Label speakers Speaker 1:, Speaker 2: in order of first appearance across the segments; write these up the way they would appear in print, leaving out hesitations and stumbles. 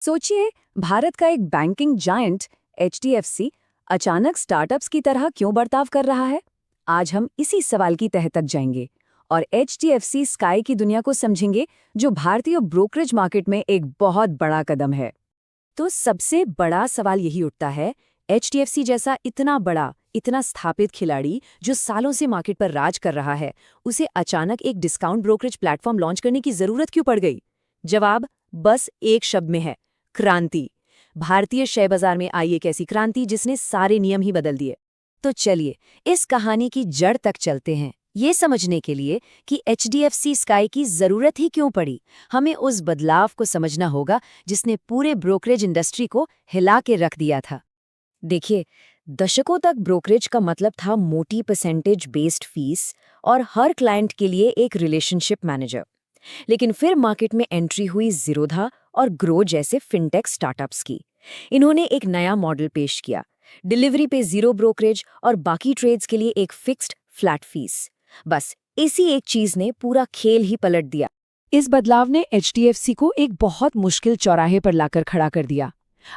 Speaker 1: सोचिए, भारत का एक बैंकिंग जायंट एचडीएफसी अचानक स्टार्टअप्स की तरह क्यों बर्ताव कर रहा है। आज हम इसी सवाल की तह तक जाएंगे और एचडीएफसी स्काई की दुनिया को समझेंगे, जो भारतीय ब्रोकरेज मार्केट में एक बहुत बड़ा कदम है। तो सबसे बड़ा सवाल यही उठता है, एचडीएफसी जैसा इतना बड़ा, इतना स्थापित खिलाड़ी जो सालों से मार्केट पर राज कर रहा है, उसे अचानक एक डिस्काउंट ब्रोकरेज प्लेटफॉर्म लॉन्च करने की जरूरत क्यों पड़ गई? जवाब बस एक शब्द में है, क्रांति। भारतीय शेयर बाजार में आई एक ऐसी क्रांति जिसने सारे नियम ही बदल दिए। तो चलिए इस कहानी की जड़ तक चलते हैं, ये समझने के लिए कि एचडीएफसी स्काई की जरूरत ही क्यों पड़ी। हमें उस बदलाव को समझना होगा जिसने पूरे ब्रोकरेज इंडस्ट्री को हिला के रख दिया था। देखिए, दशकों तक ब्रोकरेज का मतलब था मोटी परसेंटेज बेस्ड फीस और हर क्लाइंट के लिए एक रिलेशनशिप मैनेजर। लेकिन फिर मार्केट में एंट्री हुई ज़ीरोधा और ग्रो जैसे फिनटेक स्टार्टअप्स की। इन्होंने एक नया मॉडल पेश किया, डिलीवरी पे जीरो ब्रोकरेज और बाकी ट्रेड्स के लिए एक फिक्स्ड फ्लैट फीस। बस इसी एक चीज ने पूरा खेल ही पलट दिया।
Speaker 2: इस बदलाव ने एचडीएफसी को एक बहुत मुश्किल चौराहे पर लाकर खड़ा कर दिया।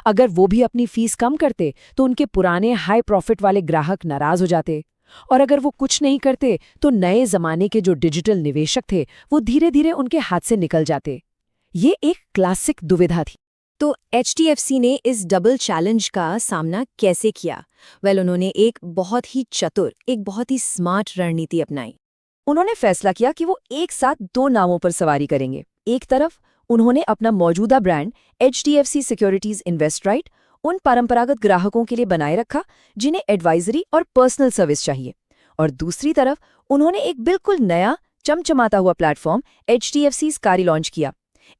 Speaker 2: अगर वो भी अपनी फीस कम करते तो उनके पुराने हाई प्रॉफिट वाले ग्राहक नाराज हो जाते, और अगर वो कुछ नहीं करते तो नए जमाने के जो डिजिटल निवेशक थे वो धीरे धीरे उनके हाथ से निकल जाते। ये एक क्लासिक दुविधा थी।
Speaker 1: तो एचडीएफसी ने इस डबल चैलेंज का सामना कैसे किया? उन्होंने एक बहुत ही चतुर, एक बहुत ही स्मार्ट रणनीति अपनाई। उन्होंने फैसला किया कि वो एक साथ दो नावों पर सवारी करेंगे। एक तरफ उन्होंने अपना मौजूदा ब्रांड एचडीएफसी सिक्योरिटीज इन्वेस्टराइट उन परंपरागत ग्राहकों के लिए बनाए रखा जिन्हें एडवाइजरी और पर्सनल सर्विस चाहिए, और दूसरी तरफ उन्होंने एक बिल्कुल नया चमचमाता हुआ प्लेटफॉर्म एचडीएफसी स्काई लॉन्च किया।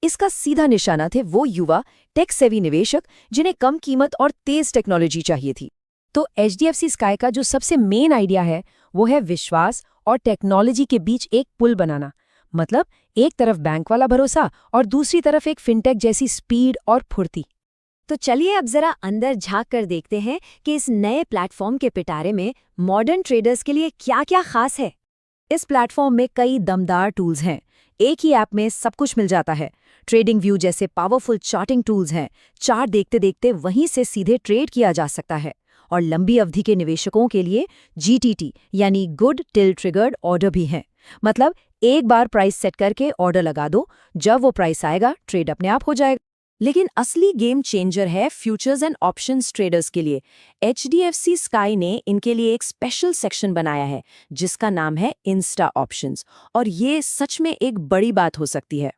Speaker 1: इसका सीधा निशाना थे वो युवा टेक सेवी निवेशक जिन्हें कम कीमत और तेज टेक्नोलॉजी चाहिए थी। तो एचडीएफसी स्काई का जो सबसे मेन आइडिया है वो है विश्वास और टेक्नोलॉजी के बीच एक पुल बनाना। मतलब एक तरफ बैंक वाला भरोसा और दूसरी तरफ एक फिनटेक जैसी स्पीड और फुर्ती। तो चलिए अब जरा अंदर झांक कर देखते हैं कि इस नए प्लेटफॉर्म के पिटारे में मॉडर्न ट्रेडर्स के लिए क्या-क्या खास है। इस प्लेटफॉर्म में कई दमदार टूल्स हैं। एक ही ऐप में सब कुछ मिल जाता है। ट्रेडिंग व्यू जैसे पावरफुल चार्टिंग टूल्स हैं। चार्ट देखते देखते वहीं से सीधे ट्रेड किया जा सकता है। और लंबी अवधि के निवेशकों के लिए जीटीटी यानी गुड टिल ट्रिगर्ड ऑर्डर भी हैं। मतलब एक बार प्राइस सेट करके ऑर्डर लगा दो, जब वो प्राइस आएगा ट्रेड अपने आप हो जाएगा। लेकिन असली गेम चेंजर है फ्यूचर्स एंड ऑप्शंस ट्रेडर्स के लिए। एचडीएफसी स्काई ने इनके लिए एक स्पेशल सेक्शन बनाया है जिसका नाम है इंस्टा ऑप्शंस, और ये सच में एक बड़ी बात हो सकती है।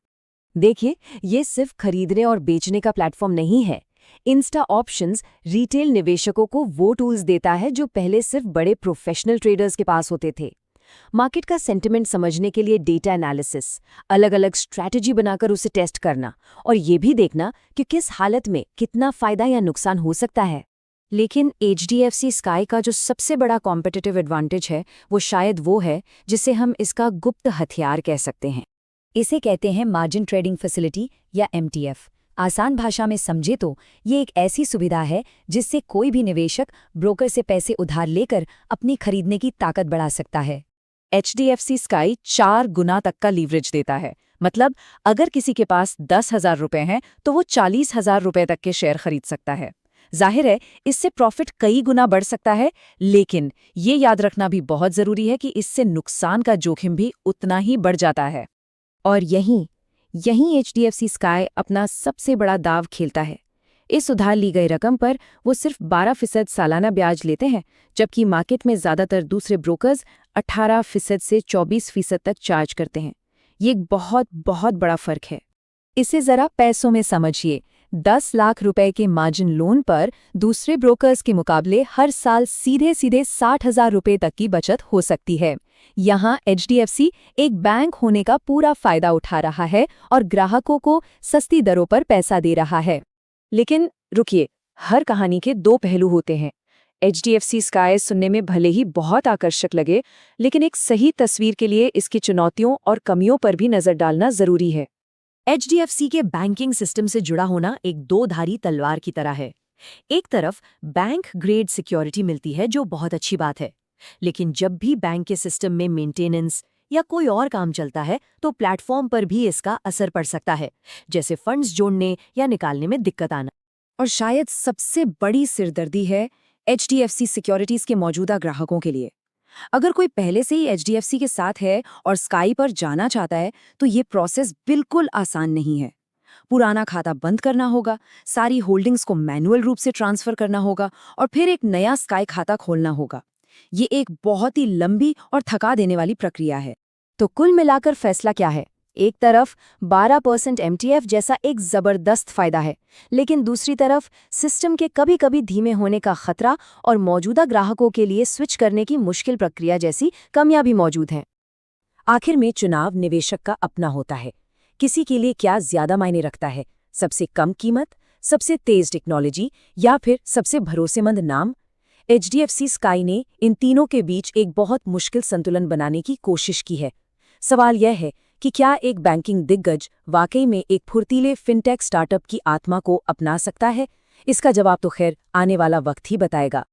Speaker 1: देखिए, ये सिर्फ खरीदने और बेचने का प्लेटफॉर्म नहीं है। इंस्टा ऑप्शंस रिटेल निवेशकों को वो टूल्स देता है जो पहले सिर्फ बड़े प्रोफेशनल ट्रेडर्स के पास होते थे। मार्केट का सेंटिमेंट समझने के लिए डेटा एनालिसिस, अलग अलग स्ट्रैटेजी बनाकर उसे टेस्ट करना, और ये भी देखना कि किस हालत में कितना फायदा या नुकसान हो सकता है। लेकिन एचडीएफसी स्काई का जो सबसे बड़ा कॉम्पिटिटिव एडवांटेज है वो शायद वो है जिसे हम इसका गुप्त हथियार कह सकते हैं। इसे कहते हैं मार्जिन ट्रेडिंग फैसिलिटी या एमटीएफ। आसान भाषा में समझे तो ये एक ऐसी सुविधा है जिससे कोई भी निवेशक ब्रोकर से पैसे उधार लेकर अपनी खरीदने की ताकत बढ़ा सकता है। एचडीएफसी स्काई 4 गुना तक का लीवरेज देता है। मतलब अगर किसी के पास 10,000 रुपए हैं तो वो 40,000 रुपए तक के शेयर खरीद सकता है। जाहिर है इससे प्रॉफिट कई गुना बढ़ सकता है, लेकिन ये याद रखना भी बहुत जरूरी है कि इससे नुकसान का जोखिम भी उतना ही बढ़ जाता है। और यहीं एचडीएफसी स्काई अपना सबसे बड़ा दाव खेलता है। इस उधार ली गई रकम पर वो सिर्फ 12% सालाना ब्याज लेते हैं, जबकि मार्केट में ज्यादातर दूसरे ब्रोकर्स 18% से 24% तक चार्ज करते हैं। ये एक बहुत बहुत बड़ा फर्क है। इसे जरा पैसों में समझिए। 10 लाख रुपए के मार्जिन लोन पर दूसरे ब्रोकर्स के मुकाबले हर साल सीधे सीधे 60,000 रुपए तक की बचत हो सकती है। यहाँ एचडीएफसी एक बैंक होने का पूरा फायदा उठा रहा है और ग्राहकों को सस्ती दरों पर पैसा दे रहा है। लेकिन रुकिए, हर कहानी के दो पहलू होते हैं। एचडीएफसी स्काई सुनने में भले ही बहुत आकर्षक लगे, लेकिन एक सही तस्वीर के लिए इसकी चुनौतियों और कमियों पर भी नजर डालना जरूरी है। एचडीएफसी के बैंकिंग सिस्टम से जुड़ा होना एक दो-धारी तलवार की तरह है। एक तरफ बैंक ग्रेड सिक्योरिटी मिलती है जो बहुत अच्छी बात है, लेकिन जब भी बैंक के सिस्टम में मेंटेनेंस, या कोई और काम चलता है तो प्लेटफॉर्म पर भी इसका असर पड़ सकता है, जैसे फंड्स जोड़ने या निकालने में दिक्कत आना। और शायद सबसे बड़ी सिरदर्दी है HDFC सिक्योरिटीज के मौजूदा ग्राहकों के लिए। अगर कोई पहले से ही HDFC के साथ है और स्काई पर जाना चाहता है तो ये प्रोसेस बिल्कुल आसान नहीं है। पुराना खाता बंद करना होगा, सारी होल्डिंग्स को मैनुअल रूप से ट्रांसफर करना होगा और फिर एक नया स्काई खाता खोलना होगा। ये एक बहुत ही लंबी और थका देने वाली प्रक्रिया है। तो कुल मिलाकर फैसला क्या है? एक तरफ 12% MTF जैसा एक जबरदस्त फायदा है, लेकिन दूसरी तरफ सिस्टम के कभी-कभी धीमे होने का खतरा और मौजूदा ग्राहकों के लिए स्विच करने की मुश्किल प्रक्रिया जैसी कमियां भी मौजूद हैं। आखिर में चुनाव निवेशक का अपना होता है। किसी के लिए क्या ज्यादा मायने रखता है, सबसे कम कीमत, सबसे तेज टेक्नोलॉजी या फिर सबसे भरोसेमंद नाम? HDFC स्काई ने इन तीनों के बीच एक बहुत मुश्किल संतुलन बनाने की कोशिश की है। सवाल यह है कि क्या एक बैंकिंग दिग्गज वाकई में एक फुर्तीले फिनटेक स्टार्टअप की आत्मा को अपना सकता है? इसका जवाब तो खैर आने वाला वक्त ही बताएगा।